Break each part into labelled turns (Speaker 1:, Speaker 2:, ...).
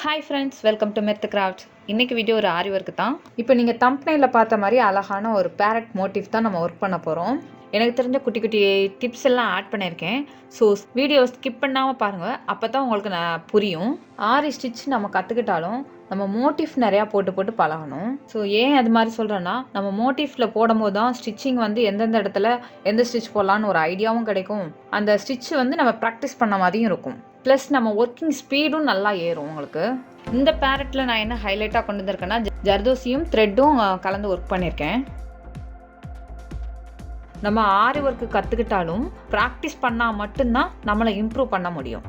Speaker 1: Hi friends, welcome to Mirth Crafts. இன்னைக்கு video ஒரு ஆரி work தான். இப்போ நீங்க தம்ப்நெயில்ல பார்த்த மாதிரி அழகான ஒரு parrot motif தான் நம்ம ஒர்க் பண்ண போறோம். எனக்கு தெரிஞ்ச குட்டி குட்டி டிப்ஸ் எல்லாம் ஆட் பண்ணியிருக்கேன். ஸோ வீடியோ ஸ்கிப் பண்ணாமல் பாருங்கள், அப்போ தான் உங்களுக்கு புரியும். ஆரி ஸ்டிச் நம்ம கற்றுக்கிட்டாலும் நம்ம மோட்டிஃப் நிறையா போட்டு பழகணும். ஸோ ஏன் அது மாதிரி சொல்கிறேன்னா, நம்ம மோட்டிஃபில் போடும்போது தான் ஸ்டிச்சிங் வந்து எந்தெந்த இடத்துல எந்த ஸ்டிச் போடலான்னு ஒரு ஐடியாவும் கிடைக்கும். அந்த ஸ்டிச் வந்து நம்ம ப்ராக்டிஸ் பண்ண மாதிரியும் இருக்கும். ப்ளஸ் நம்ம ஒர்க்கிங் ஸ்பீடும் நல்லா ஏறும் உங்களுக்கு. இந்த பேரட்டில் நான் என்ன ஹைலைட்டாக கொண்டு வந்திருக்கேன்னா, ஜர்தோசியும் த்ரெட்டும் கலந்து ஒர்க் பண்ணியிருக்கேன். நம்ம ஆரி ஒர்க்கு கற்றுக்கிட்டாலும் ப்ராக்டிஸ் பண்ணால் மட்டும்தான் நம்மளை இம்ப்ரூவ் பண்ண முடியும்.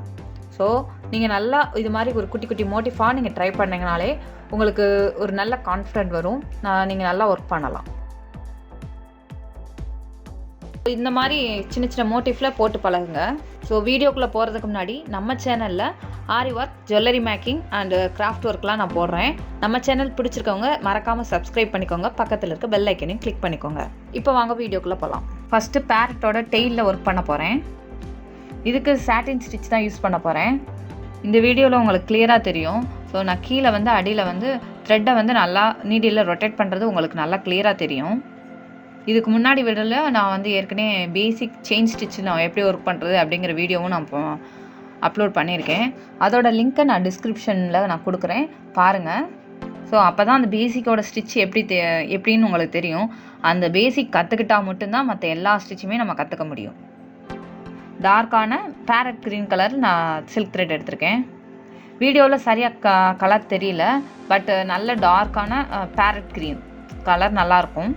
Speaker 1: ஸோ நீங்கள் நல்லா இது மாதிரி ஒரு குட்டி குட்டி மோட்டிஃபாக நீங்கள் ட்ரை பண்ணிங்கனாலே உங்களுக்கு ஒரு நல்ல கான்ஃபிடென்ட் வரும். நீங்கள் நல்லா ஒர்க் பண்ணலாம். இந்த மாதிரி சின்ன சின்ன மோட்டிஃபில் போட்டு பழகுங்க. ஸோ வீடியோக்குள்ளே போகிறதுக்கு முன்னாடி நம்ம சேனலில் aari work, jewellery making and craft ஒர்க்லாம் நான் போடுறேன். நம்ம சேனல் பிடிச்சிருக்கவங்க மறக்காமல் சப்ஸ்கிரைப் பண்ணிக்கோங்க. பக்கத்தில் இருக்க பெல் ஐக்கனையும் கிளிக் பண்ணிக்கோங்க. இப்போ வாங்க வீடியோக்குள்ளே போகலாம். ஃபஸ்ட்டு பேரட்டோட டெய்லில் ஒர்க் பண்ண போகிறேன். இதுக்கு சாட்டின் ஸ்டிச் தான் யூஸ் பண்ண போகிறேன். இந்த வீடியோவில் உங்களுக்கு கிளியராக தெரியும். ஸோ நான் கீழே வந்து அடியில் வந்து த்ரெட்டை வந்து நல்லா நீடியில் ரொட்டேட் பண்ணுறது உங்களுக்கு நல்லா கிளியராக தெரியும். இதுக்கு முன்னாடி வீடியோவில் நான் வந்து ஏற்கனவே பேசிக் செயின் ஸ்டிச் நான் எப்படி ஒர்க் பண்ணுறது அப்படிங்கிற வீடியோவும் நான் அப்லோட் பண்ணியிருக்கேன். அதோட லிங்க்கை நான் டிஸ்கிரிப்ஷனில் நான் கொடுக்குறேன், பாருங்கள். ஸோ அப்போ தான் அந்த பேசிக்கோட ஸ்டிச் எப்படின்னு உங்களுக்கு தெரியும். அந்த பேசிக் கற்றுக்கிட்டால் மட்டும்தான் மற்ற எல்லா ஸ்டிச்சுமே நம்ம கற்றுக்க முடியும். டார்க்கான பேரட் க்ரீன் கலர் நான் சில்க் த்ரெட் எடுத்திருக்கேன். வீடியோவில் சரியாக கலர் தெரியல, பட் நல்ல டார்க்கான பேரட் க்ரீன் கலர் நல்லாயிருக்கும்.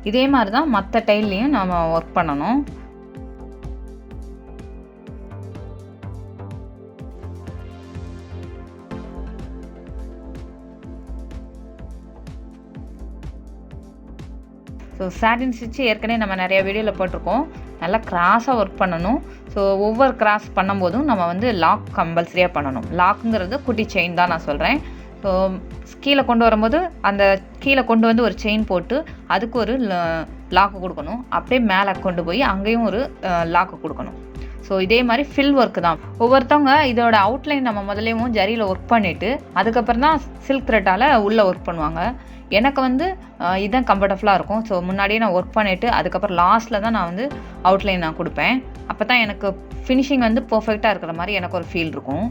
Speaker 1: இதே மாதிரி தான் மற்ற டைல்லையும் நம்ம ஒர்க் பண்ணணும். ஸோ சாட்டின் ஸ்டிச் ஏற்கனவே நம்ம நிறைய வீடியோவில் போட்டிருக்கோம். நல்லா கிராஸாக ஒர்க் பண்ணணும். ஸோ ஒவ்வொரு கிராஸ் பண்ணும்போதும் நம்ம வந்து லாக் கம்பல்சரியாக பண்ணணும். லாக்குங்கிறது குட்டி செயின் தான் நான் சொல்கிறேன். ஸோ கீழே கொண்டு வரும்போது அந்த கீழே கொண்டு வந்து ஒரு செயின் போட்டு அதுக்கு ஒரு லாக்கு கொடுக்கணும். அப்படியே மேலே கொண்டு போய் அங்கேயும் ஒரு லாக்கு கொடுக்கணும். ஸோ இதே மாதிரி ஃபில் ஒர்க்கு தான். ஒவ்வொருத்தவங்க இதோட அவுட்லைன் நம்ம முதலேயும் ஜரியில் ஒர்க் பண்ணிவிட்டு அதுக்கப்புறம் தான் சில்க் த்ரெட்டால் உள்ளே ஒர்க் பண்ணுவாங்க. எனக்கு வந்து இதுதான் கம்ஃபர்டபுளாக இருக்கும். ஸோ முன்னாடியே நான் ஒர்க் பண்ணிவிட்டு அதுக்கப்புறம் லாஸ்ட்டில் தான் நான் வந்து அவுட்லைன் நான் கொடுப்பேன். அப்போ தான் எனக்கு ஃபினிஷிங் வந்து பர்ஃபெக்டாக இருக்கிற மாதிரி எனக்கு ஒரு ஃபீல் இருக்கும்.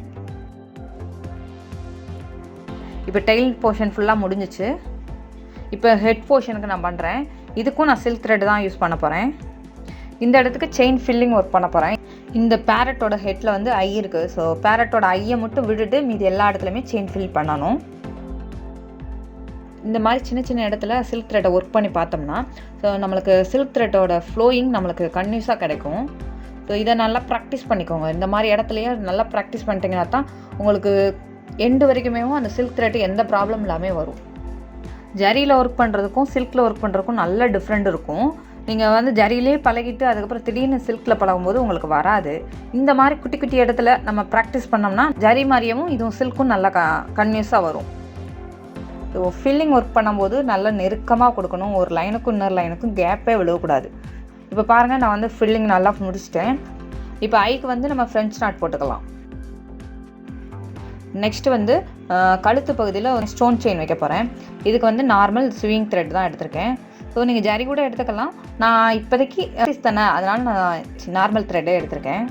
Speaker 1: இப்போ டெயில் போர்ஷன் ஃபுல்லாக முடிஞ்சிச்சு. இப்போ ஹெட் போர்ஷனுக்கு நான் பண்ணுறேன். இதுக்கும் நான் சில்க் த்ரெட் தான் யூஸ் பண்ண போகிறேன். இந்த இடத்துக்கு செயின் ஃபில்லிங் ஒர்க் பண்ண போகிறேன். இந்த பேரட்டோட ஹெட்டில் வந்து ஐ இருக்குது. ஸோ பேரட்டோட ஐயை மட்டும் விட்டுட்டு மீதி எல்லா இடத்துலையுமே செயின் ஃபில் பண்ணணும். இந்த மாதிரி சின்ன சின்ன இடத்துல சில்க் த்ரெட்டை ஒர்க் பண்ணி பார்த்தோம்னா ஸோ நம்மளுக்கு சில்க் த்ரெட்டோட ஃப்ளோயிங் நம்மளுக்கு கன்டினியூஸாக கிடைக்கும். ஸோ இதை நல்லா ப்ராக்டிஸ் பண்ணிக்கோங்க. இந்த மாதிரி இடத்துலையே நல்லா ப்ராக்டிஸ் பண்ணிட்டீங்கன்னா தான் உங்களுக்கு எண்டு வரைக்குமே அந்த சில்க் த்ரெட்டு எந்த ப்ராப்ளம் இல்லாமல் வரும். ஜரியில் ஒர்க் பண்ணுறதுக்கும் சில்கில் ஒர்க் பண்ணுறதுக்கும் நல்ல டிஃப்ரெண்ட் இருக்கும். நீங்கள் வந்து ஜரியிலே பழகிட்டு அதுக்கப்புறம் திடீர்னு சில்கில் பழகும்போது உங்களுக்கு வராது. இந்த மாதிரி குட்டி குட்டி இடத்துல நம்ம ப்ராக்டிஸ் பண்ணோம்னா ஜரி மாதிரியும் இதுவும் சில்க்கும் நல்லா கன்டினியூஸாக வரும். ஸோ ஃபில்லிங் ஒர்க் பண்ணும்போது நல்லா நெருக்கமாக கொடுக்கணும். ஒரு லைனுக்கும் இன்னொரு லைனுக்கும் கேப்பே விழுவக்கூடாது. இப்போ பாருங்கள், நான் வந்து ஃபில்லிங் நல்லா முடிச்சிட்டேன். இப்போ ஐக்கு வந்து நம்ம ஃப்ரெஞ்ச் நாட் போட்டுக்கலாம். நெக்ஸ்ட்டு வந்து கழுத்து பகுதியில் ஒரு ஸ்டோன் செயின் வைக்க போகிறேன். இதுக்கு வந்து நார்மல் ஸ்விங் த்ரெட் தான் எடுத்திருக்கேன். ஸோ நீங்கள் ஜரி கூட எடுத்துக்கலாம். நான் இப்போதைக்கு தானே, அதனால் நான் நார்மல் த்ரெட்டே எடுத்திருக்கேன்.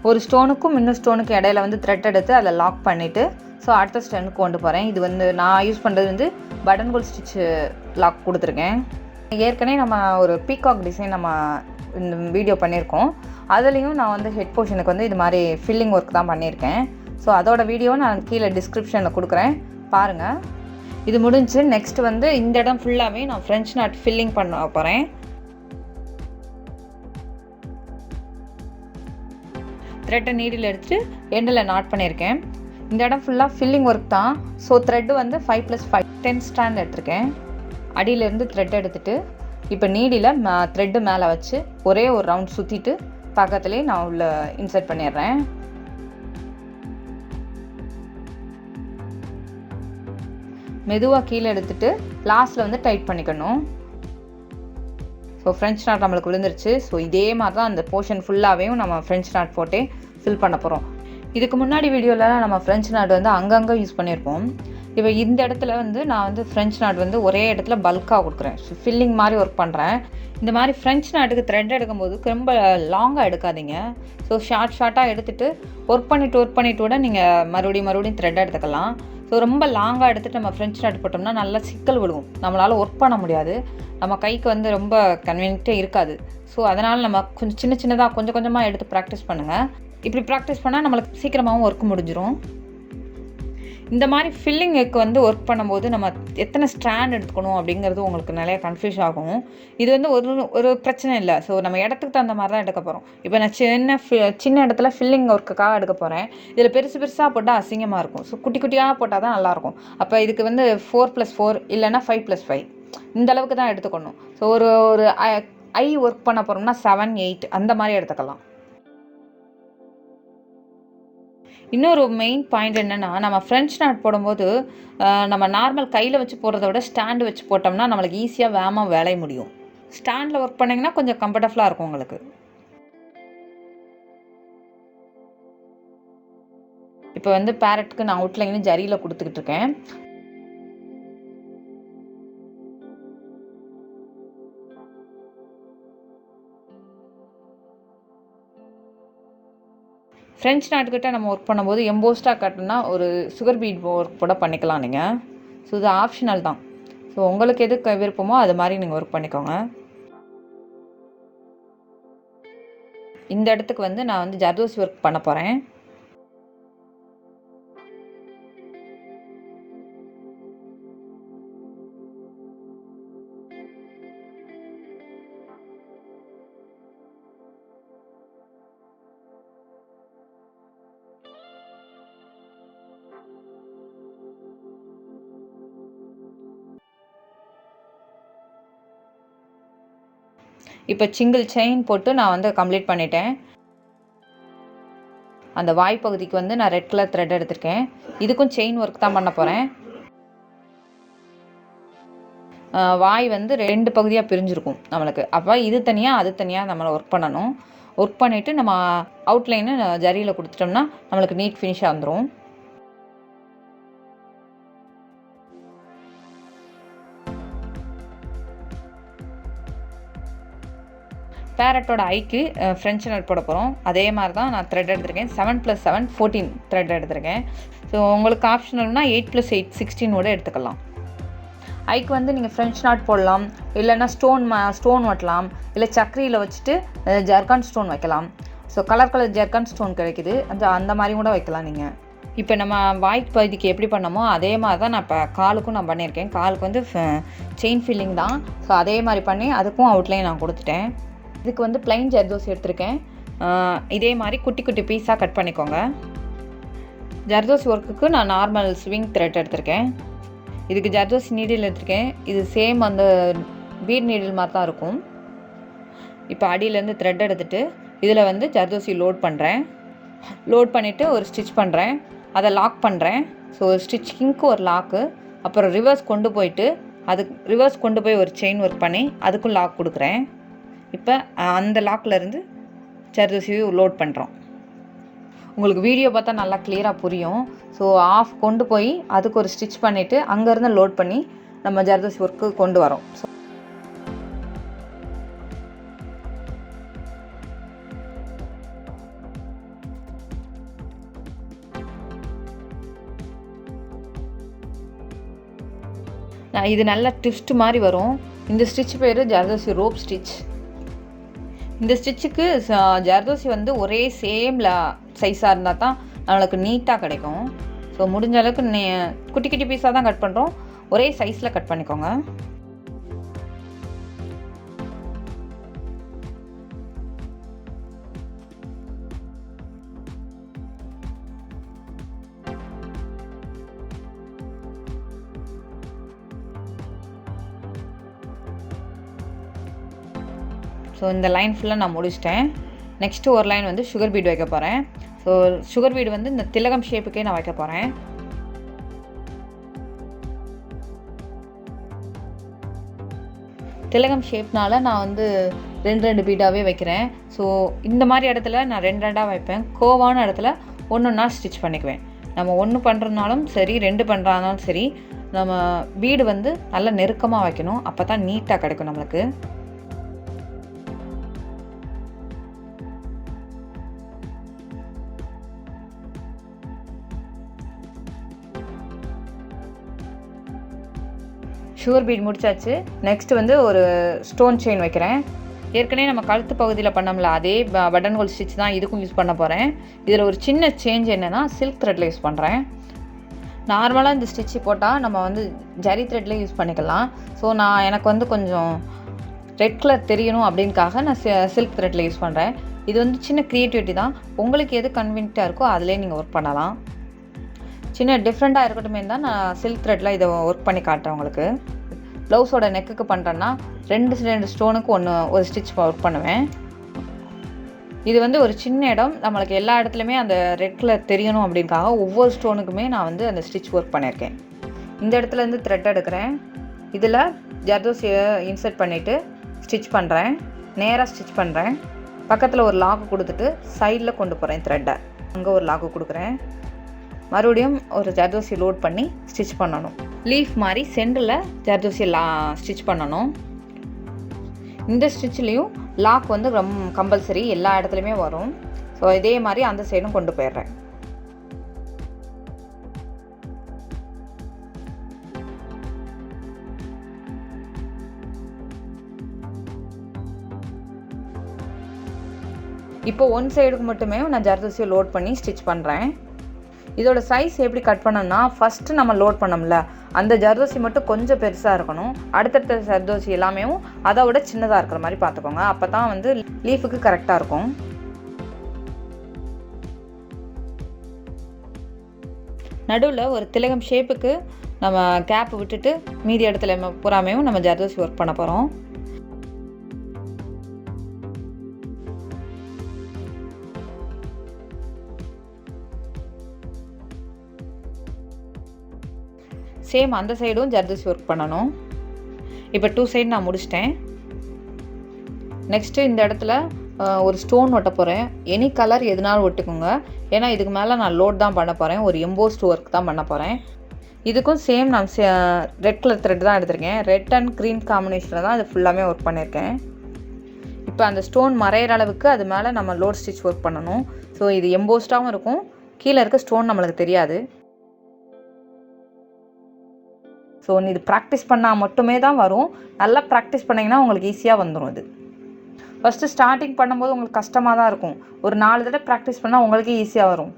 Speaker 1: ஒரு ஸ்டோனுக்கும் இன்னும் ஸ்டோனுக்கும் இடையில வந்து த்ரெட் எடுத்து அதில் லாக் பண்ணிவிட்டு ஸோ அடுத்த ஸ்டோனுக்கு கொண்டு போகிறேன். இது வந்து நான் யூஸ் பண்ணுறது வந்து பட்டன் கோல் ஸ்டிச்சு லாக் கொடுத்துருக்கேன். ஏற்கனவே நம்ம ஒரு பீகாக் டிசைன் நம்ம இந்த வீடியோ பண்ணியிருக்கோம். அதுலேயும் நான் வந்து ஹெட் போர்ஷனுக்கு வந்து இது மாதிரி ஃபில்லிங் ஒர்க் தான் பண்ணியிருக்கேன். ஸோ அதோட வீடியோவை நான் கீழே டிஸ்கிரிப்ஷனில் கொடுக்குறேன், பாருங்கள். இது முடிஞ்சு நெக்ஸ்ட் வந்து இந்த இடம் ஃபுல்லாகவே நான் ஃப்ரெஞ்ச் நாட் ஃபில்லிங் பண்ண போகிறேன். த்ரெட்டை நீடில் எடுத்துகிட்டு எண்டில் நாட் பண்ணியிருக்கேன். இந்த இடம் ஃபுல்லாக ஃபில்லிங் ஒர்க் தான். ஸோ த்ரெட்டு வந்து 5+5 10 ஸ்டாண்ட் எடுத்திருக்கேன். அடியிலேருந்து த்ரெட் எடுத்துகிட்டு இப்போ நீடியில் த்ரெட்டு மேலே வச்சு ஒரே ஒரு ரவுண்ட் சுற்றிட்டு பக்கத்துலேயே நான் உள்ள இன்சர்ட் பண்ணிடுறேன். மெதுவாக கீழே எடுத்துகிட்டு லாஸ்ட்டில் வந்து டைட் பண்ணிக்கணும். ஸோ ஃப்ரெஞ்ச் நாட் நம்மளுக்கு விழுந்துருச்சு. ஸோ இதே மாதிரி தான் அந்த போர்ஷன் ஃபுல்லாகவே நம்ம ஃப்ரெஞ்ச் நாட் போட்டே ஃபில் பண்ண போகிறோம். இதுக்கு முன்னாடி வீடியோவில் நம்ம ஃப்ரெஞ்ச் நாட் வந்து அங்கங்கே யூஸ் பண்ணியிருப்போம். இப்போ இந்த இடத்துல வந்து நான் வந்து ஃப்ரெஞ்ச் நாட் வந்து ஒரே இடத்துல பல்காக கொடுக்குறேன். ஃபில்லிங் மாதிரி ஒர்க் பண்ணுறேன். இந்த மாதிரி ஃப்ரெஞ்ச் நாட்டுக்கு த்ரெட் எடுக்கும்போது ரொம்ப லாங்காக எடுக்காதீங்க. ஸோ ஷார்ட்டாக எடுத்துகிட்டு ஒர்க் பண்ணிவிட்டு கூட நீங்கள் மறுபடியும் த்ரெட் எடுத்துக்கலாம். ஸோ ரொம்ப லாங்காக எடுத்துகிட்டு நம்ம ஃப்ரெஞ்ச் நாட் போட்டோம்னா நல்லா சிக்கல் விடுவோம். நம்மளால் ஒர்க் பண்ண முடியாது. நம்ம கைக்கு வந்து ரொம்ப கன்வீனியன்ட்டே இருக்காது. ஸோ அதனால் நம்ம கொஞ்சம் சின்னதாக கொஞ்சமாக எடுத்து ப்ராக்டிஸ் பண்ணுங்கள். இப்படி ப்ராக்டிஸ் பண்ணால் நம்மளுக்கு சீக்கிரமாகவும் ஒர்க் முடிஞ்சிடும். இந்த மாதிரி ஃபில்லிங்குக்கு வந்து ஒர்க் பண்ணும்போது நம்ம எத்தனை ஸ்ட்ராண்ட் எடுத்துக்கணும் அப்படிங்கிறது உங்களுக்கு நிறைய கன்ஃபியூஸ் ஆகும். இது வந்து ஒரு பிரச்சனை இல்லை. ஸோ நம்ம இடத்துக்கு தகுந்த மாதிரி தான் எடுக்க போகிறோம். இப்போ நான் சின்ன இடத்துல ஃபில்லிங் ஒர்க்குக்காக எடுக்க போகிறேன். இதில் பெருசாக போட்டால் அசிங்கமாக இருக்கும். ஸோ குட்டியாக போட்டால் தான் நல்லாயிருக்கும். அப்போ இதுக்கு வந்து 4+4 இல்லைன்னா 5+5 இந்த அளவுக்கு தான் எடுத்துக்கணும். ஸோ ஒரு ஐ ஒர்க் பண்ண போகிறோம்னா 7, 8 அந்த மாதிரி எடுத்துக்கலாம். இன்னொரு மெயின் பாயிண்ட் என்னென்னா, நம்ம ஃப்ரெஞ்ச் நாட் போடும்போது நம்ம நார்மல் கையில் வச்சு போடுறத விட ஸ்டாண்டு வச்சு போட்டோம்னா நம்மளுக்கு ஈஸியாக வேகமாக வேலைய முடியும். ஸ்டாண்டில் ஒர்க் பண்ணிங்கன்னா கொஞ்சம் கம்ஃபர்டபுளாக இருக்கும் உங்களுக்கு. இப்போ வந்து பேரட்டுக்கு நான் அவுட்லைனு ஜரியில் கொடுத்துக்கிட்டு இருக்கேன். ஃப்ரெஞ்ச் நாட்டுக்கிட்ட நம்ம ஒர்க் பண்ணும்போது எம்போஸ்டாக கட்டினா ஒரு சுகர் பீட் ஒர்க் கூட பண்ணிக்கலாம் நீங்கள். ஸோ இது ஆப்ஷனல் தான். ஸோ உங்களுக்கு எது விருப்பமோ அது மாதிரி நீங்கள் ஒர்க் பண்ணிக்கோங்க. இந்த இடத்துக்கு வந்து நான் வந்து ஜர்தோசி ஒர்க் பண்ண போகிறேன். இப்போ சிங்கிள் செயின் போட்டு நான் வந்து கம்ப்ளீட் பண்ணிட்டேன். அந்த வாய் பகுதிக்கு வந்து நான் ரெட் கலர் த்ரெட் எடுத்திருக்கேன். இதுக்கும் செயின் ஒர்க் தான் பண்ண போகிறேன். வாய் வந்து 2 பகுதியாக பிரிஞ்சிருக்கும் நம்மளுக்கு. அப்போ இது தனியாக அது தனியாக நம்மளை ஒர்க் பண்ணணும். ஒர்க் பண்ணிவிட்டு நம்ம அவுட்லைனு ஜரியில் கொடுத்துட்டோம்னா நம்மளுக்கு நீட் ஃபினிஷாக வந்துடும். பேரட்டோட ஐக்கு ஃப்ரெஞ்ச் நாட் போட போகிறோம். அதே மாதிரி தான் நான் த்ரெட் எடுத்திருக்கேன். 7+7 14 த்ரெட் எடுத்திருக்கேன். ஸோ உங்களுக்கு ஆப்ஷனல்னா 8+8 16 கூட எடுத்துக்கலாம். ஐக்கு வந்து நீங்கள் ஃப்ரெஞ்ச் நாட் போடலாம், இல்லைன்னா ஸ்டோன் ஒட்டலாம், இல்லை சக்கரியில் வச்சுட்டு ஜர்கான் ஸ்டோன் வைக்கலாம். ஸோ கலர் ஜர்கான் ஸ்டோன் கிடைக்குது. அந்த மாதிரி கூட வைக்கலாம் நீங்கள். இப்போ நம்ம வாய் பகுதிக்கு எப்படி பண்ணமோ அதே மாதிரி தான் நான் இப்போ காலுக்கும் நான் பண்ணியிருக்கேன். காலுக்கு வந்து செயின் ஃபில்லிங் தான். ஸோ அதே மாதிரி பண்ணி அதுக்கும் அவுட்லைன் நான் கொடுத்துட்டேன். இதுக்கு வந்து பிளைன் ஜர்தோசி எடுத்திருக்கேன். இதே மாதிரி குட்டி பீஸாக கட் பண்ணிக்கோங்க. ஜர்தோசி ஒர்க்குக்கு நான் நார்மல் ஸ்விங் த்ரெட் எடுத்திருக்கேன். இதுக்கு ஜர்தோசி நீடில் எடுத்திருக்கேன். இது சேம் அந்த பீட் நீடில் மாதிரி தான் இருக்கும். இப்போ அடியிலேருந்து த்ரெட் எடுத்துகிட்டு இதில் வந்து ஜர்தோசி லோட் பண்ணுறேன். லோட் பண்ணிவிட்டு ஒரு ஸ்டிச் பண்ணுறேன். அதை லாக் பண்ணுறேன். ஸோ ஸ்டிச்சிங்க்கு ஒரு லாக்கு, அப்புறம் ரிவர்ஸ் கொண்டு போய் ஒரு செயின் ஒர்க் பண்ணி அதுக்கும் லாக் கொடுக்குறேன். இப்போ அந்த லாக்லேருந்து ஜர்தோசியை லோட் பண்ணுறோம். உங்களுக்கு வீடியோ பார்த்தா நல்லா கிளியராக புரியும். ஸோ ஆஃப் கொண்டு போய் அதுக்கு ஒரு ஸ்டிச் பண்ணிவிட்டு அங்கேருந்து லோட் பண்ணி நம்ம ஜர்தோசி ஒர்க்கு கொண்டு வரோம். இது நல்ல ட்விஸ்ட் மாதிரி வரும். இந்த ஸ்டிச் பேர் ஜர்தோசி ரோப் ஸ்டிச். இந்த ஸ்டிச்சுக்கு ஜர்தோசி வந்து ஒரே சேம் சைஸாக இருந்தால் தான் நம்மளுக்கு நீட்டாக கிடைக்கும். ஸோ முடிஞ்ச அளவுக்கு குட்டி பீஸாக தான் கட் பண்ணுறோம். ஒரே சைஸில் கட் பண்ணிக்கோங்க. ஸோ இந்த லைன் ஃபுல்லாக நான் முடிச்சிட்டேன். நெக்ஸ்ட்டு ஒரு லைன் வந்து சுகர் பீட் வைக்க போகிறேன். ஸோ சுகர் பீடு வந்து இந்த திலகம் ஷேப்புக்கே நான் வைக்க போகிறேன். திலகம் ஷேப்னால் நான் வந்து 2 பீடாகவே வைக்கிறேன். ஸோ இந்த மாதிரி இடத்துல நான் 2 வைப்பேன். கோவான இடத்துல ஒன்றா ஸ்டிச் பண்ணிக்குவேன். நம்ம 1 பண்ணுறதுனாலும் சரி 2 பண்ணுறதுனாலும் சரி நம்ம பீடு வந்து நல்லா நெருக்கமாக வைக்கணும். அப்போ தான் நீட்டாக கிடைக்கும் நம்மளுக்கு. சுகர் பீட் முடிச்சாச்சு. நெக்ஸ்ட் வந்து ஒரு ஸ்டோன் செயின் வைக்கிறேன். ஏற்கனவே நம்ம கழுத்து பகுதியில் பண்ணோம்ல அதே பட்டன் ஹோல் ஸ்டிச் தான் இதுக்கும் யூஸ் பண்ண போகிறேன். இதில் ஒரு சின்ன சேஞ்ச் என்னென்னா சில்க் த்ரெட்டில் யூஸ் பண்ணுறேன். நார்மலாக இந்த ஸ்டிச்சு போட்டால் நம்ம வந்து ஜரி த்ரெட்லேயே யூஸ் பண்ணிக்கலாம். ஸோ எனக்கு வந்து கொஞ்சம் ரெட் கலர் தெரியணும் அப்படின்காக நான் சில்க் த்ரெட்டில் யூஸ் பண்ணுறேன். இது வந்து சின்ன க்ரியேட்டிவிட்டி தான். உங்களுக்கு எது கன்வீனியண்ட்டாக இருக்கோ அதிலே நீங்கள் ஒர்க் பண்ணலாம். சின்ன டிஃப்ரெண்ட்டாக இருக்கட்டுமே தான் நான் சில்க் த்ரெட்டில் இதை ஒர்க் பண்ணி காட்டுறேன் உங்களுக்கு. ப்ளவுஸோட நெக்குக்கு பண்ணுறேன்னா 2 ஸ்டோனுக்கு ஒரு ஸ்டிச் ஒர்க் பண்ணுவேன். இது வந்து ஒரு சின்ன இடம், நம்மளுக்கு எல்லா இடத்துலையுமே அந்த ரெட் கலர் தெரியணும் அப்படின்காக ஒவ்வொரு ஸ்டோனுக்குமே நான் வந்து அந்த ஸ்டிச் ஒர்க் பண்ணியிருக்கேன். இந்த இடத்துலேருந்து த்ரெட் எடுக்கிறேன். இதில் ஜர்தோசியை இன்சர்ட் பண்ணிவிட்டு ஸ்டிச் பண்ணுறேன். நேராக ஸ்டிச் பண்ணுறேன். பக்கத்தில் ஒரு லாக்கு கொடுத்துட்டு சைடில் கொண்டு போகிறேன் த்ரெட்டை. அங்கே ஒரு லாக்கு கொடுக்குறேன். மறுபடியும் ஒரு ஜர்தோசி லோட் பண்ணி ஸ்டிச் பண்ணணும். லீஃப் மாதிரி சென்டரில் ஜர்தோசி ஸ்டிச் பண்ணணும். இந்த ஸ்டிச்லேயும் லாக் வந்து ரொம்ப கம்பல்சரி, எல்லா இடத்துலையுமே வரும். ஸோ இதே மாதிரி அந்த சைடும் கொண்டு போயிடுறேன். இப்போ ஒன் சைடுக்கு மட்டுமே நான் ஜர்தோசியை லோட் பண்ணி ஸ்டிச் பண்ணுறேன். இதோட சைஸ் எப்படி கட் பண்ணணும்னா ஃபஸ்ட்டு நம்ம லோட் பண்ணோம்ல அந்த ஜர்தோசி மட்டும் கொஞ்சம் பெருசாக இருக்கணும். அடுத்தடுத்த ஜர்தோசி எல்லாமே அதை விட சின்னதாக இருக்கிற மாதிரி பார்த்துக்கோங்க. அப்போ தான் வந்து லீஃபுக்கு கரெக்டாக இருக்கும். நடுவில் ஒரு திலகம் ஷேப்புக்கு நம்ம கேப் விட்டுட்டு மீதி இடத்துல பூராமையும் நம்ம ஜர்தோசி ஒர்க் பண்ண போகிறோம். சேம் அந்த சைடும் ஜர்தோசி ஒர்க் பண்ணணும். இப்போ 2 சைடு நான் முடிச்சிட்டேன். நெக்ஸ்ட்டு இந்த இடத்துல ஒரு ஸ்டோன் ஒட்ட போகிறேன். எனி கலர் எதுனாலும் ஒட்டுக்குங்க. ஏன்னா இதுக்கு மேலே நான் லோட் தான் பண்ண போகிறேன். ஒரு எம்போஸ்ட் ஒர்க் தான் பண்ண போகிறேன். இதுக்கும் சேம் நான் ரெட் கலர் த்ரெட் தான் எடுத்திருக்கேன். ரெட் அண்ட் க்ரீன் காம்பினேஷனில் தான் இது ஃபுல்லாமே ஒர்க் பண்ணியிருக்கேன். இப்போ அந்த ஸ்டோன் மறையிற அளவுக்கு அது மேலே நம்ம லோட் ஸ்டிச் ஒர்க் பண்ணணும். ஸோ இது எம்போஸ்டாகவும் இருக்கும். கீழே இருக்க ஸ்டோன் நம்மளுக்கு தெரியாது. ஸோ இது ப்ராக்டிஸ் பண்ணால் மட்டுமே தான் வரும். நல்லா ப்ராக்டிஸ் பண்ணிங்கன்னா உங்களுக்கு ஈஸியாக வந்துடும். இது ஃபஸ்ட்டு ஸ்டார்டிங் பண்ணும்போது உங்களுக்கு கஷ்டமாக தான் இருக்கும். ஒரு 4 தடவை ப்ராக்டிஸ் பண்ணால் உங்களுக்கே ஈஸியாக வரும்.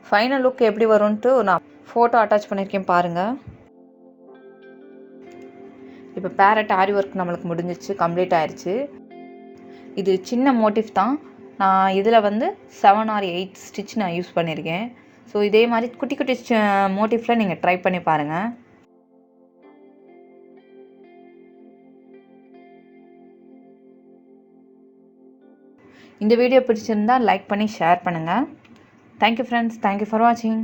Speaker 1: ஃபைனல் லுக் எப்படி வரும்ன்ட்டு நான் ஃபோட்டோ அட்டாச் பண்ணியிருக்கேன் பாருங்கள். இப்போ பேரட் ஆரி ஒர்க் நம்மளுக்கு முடிஞ்சிச்சு, கம்ப்ளீட் ஆயிடுச்சு. இது சின்ன மோட்டிவ் தான். நான் இதில் வந்து 7 or 8 ஸ்டிச் நான் யூஸ் பண்ணியிருக்கேன். ஸோ இதே மாதிரி குட்டி குட்டி மோட்டிஃபில் நீங்கள் ட்ரை பண்ணி பாருங்கள். இந்த வீடியோ பிடிச்சிருந்தால் லைக் பண்ணி ஷேர் பண்ணுங்கள். Thank you friends. தேங்க்யூ ஃபார் வாட்சிங்.